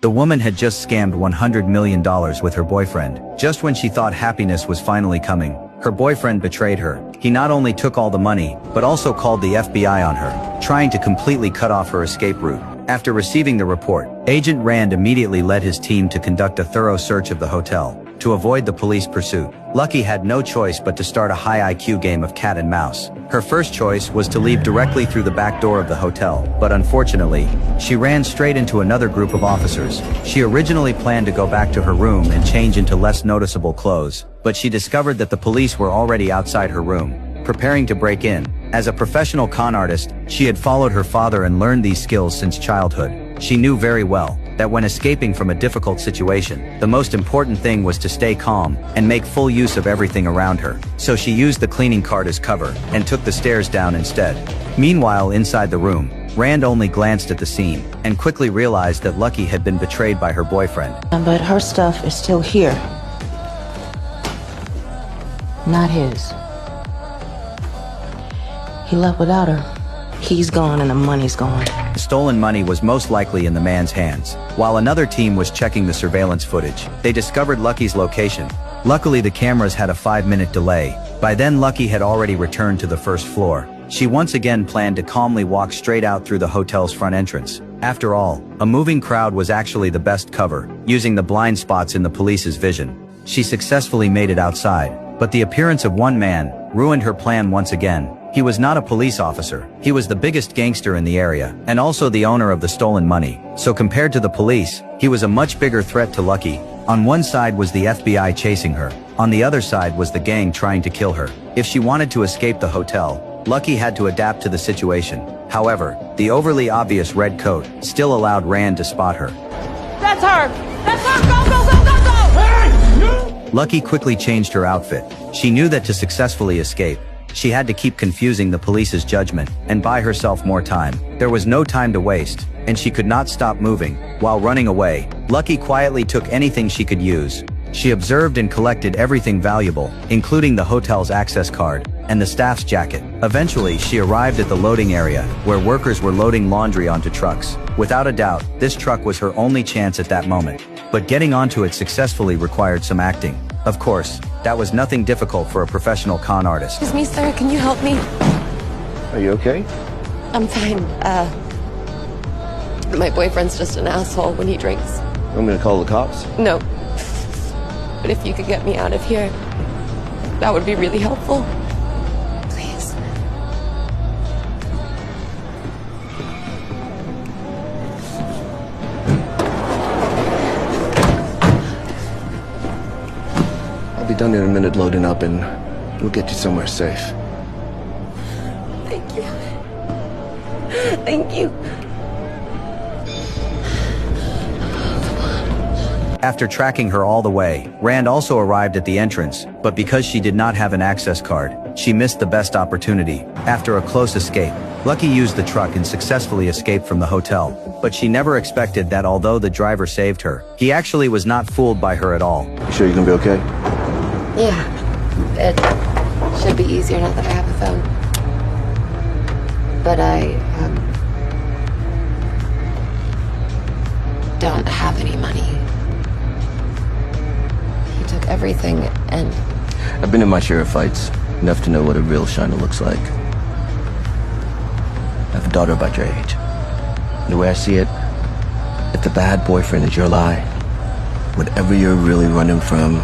The woman had just scammed $100 million with her boyfriend. Just when she thought happiness was finally coming, her boyfriend betrayed her. He not only took all the money, but also called the FBI on her, trying to completely cut off her escape route. After receiving the report, Agent Rand immediately led his team to conduct a thorough search of the hotel, to avoid the police pursuit. Lucky had no choice but to start a high IQ game of cat and mouse. Her first choice was to leave directly through the back door of the hotel, but unfortunately, she ran straight into another group of officers. She originally planned to go back to her room and change into less noticeable clothes, but she discovered that the police were already outside her room, preparing to break in. As a professional con artist, she had followed her father and learned these skills since childhood. She knew very well that when escaping from a difficult situation, the most important thing was to stay calm and make full use of everything around her. So she used the cleaning cart as cover and took the stairs down instead. Meanwhile, inside the room, Rand only glanced at the scene and quickly realized that Lucky had been betrayed by her boyfriend. But her stuff is still here. Not his. He left without her. He's gone and the money's gone. The stolen money was most likely in the man's hands. While another team was checking the surveillance footage, they discovered Lucky's location. Luckily, the cameras had a 5-minute delay. By then, Lucky had already returned to the first floor. She once again planned to calmly walk straight out through the hotel's front entrance. After all, a moving crowd was actually the best cover, using the blind spots in the police's vision. She successfully made it outside, but the appearance of one man ruined her plan once again. He was not a police officer. He was the biggest gangster in the area, and also the owner of the stolen money. So compared to the police, he was a much bigger threat to Lucky. On one side was the FBI chasing her. On the other side was the gang trying to kill her. If she wanted to escape the hotel, Lucky had to adapt to the situation. However, the overly obvious red coat still allowed Rand to spot her. That's her! That's her! Go, go, go, go, go! Hey! No! Lucky quickly changed her outfit. She knew that to successfully escape, she had to keep confusing the police's judgment and buy herself more time. There was no time to waste, and she could not stop moving. While running away, Lucky quietly took anything she could use. She observed and collected everything valuable, including the hotel's access card and the staff's jacket. Eventually, she arrived at the loading area, where workers were loading laundry onto trucks. Without a doubt, this truck was her only chance at that moment. But getting onto it successfully required some acting. Of course, that was nothing difficult for a professional con artist. Excuse me, sir, can you help me? Are you okay? I'm fine. My boyfriend's just an asshole when he drinks. I'm gonna call the cops. No. But if you could get me out of here, that would be really helpful. Please. I'll be done in a minute loading up and we'll get you somewhere safe. Thank you. Thank you. After tracking her all the way, Rand also arrived at the entrance, but because she did not have an access card, she missed the best opportunity. After a close escape, Lucky used the truck and successfully escaped from the hotel. But she never expected that although the driver saved her, he actually was not fooled by her at all. You sure you're gonna be okay? Yeah. It should be easier now that I have a phone. But I, don't have any money. He took everything and... I've been in my share of fights, enough to know what a real shiner looks like. I have a daughter about your age. And the way I see it, if the bad boyfriend is your lie, whatever you're really running from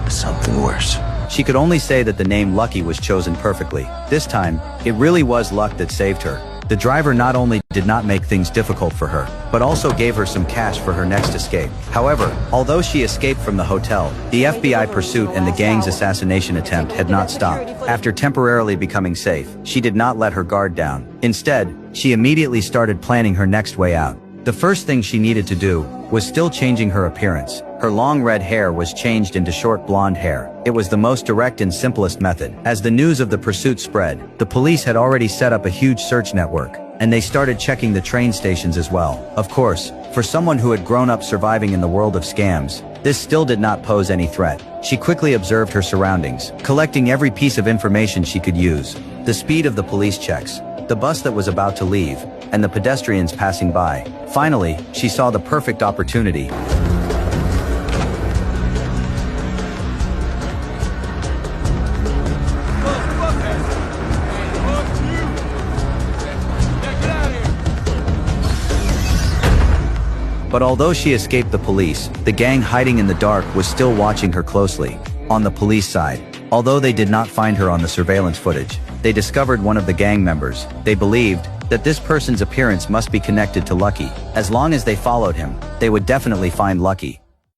is something worse. She could only say that the name Lucky was chosen perfectly. This time, it really was luck that saved her. The driver not only did not make things difficult for her, but also gave her some cash for her next escape. However, although she escaped from the hotel, the FBI pursuit and the gang's assassination attempt had not stopped. After temporarily becoming safe, she did not let her guard down. Instead, she immediately started planning her next way out. The first thing she needed to do was still changing her appearance. Her long red hair was changed into short blonde hair. It was the most direct and simplest method. As the news of the pursuit spread, the police had already set up a huge search network, and they started checking the train stations as well. Of course, for someone who had grown up surviving in the world of scams, this still did not pose any threat. She quickly observed her surroundings, collecting every piece of information she could use. The speed of the police checks, the bus that was about to leave, and the pedestrians passing by. Finally, she saw the perfect opportunity. But although she escaped the police, the gang hiding in the dark was still watching her closely. On the police side, although they did not find her on the surveillance footage, they discovered one of the gang members. They believed that this person's appearance must be connected to Lucky. As long as they followed him, they would definitely find Lucky.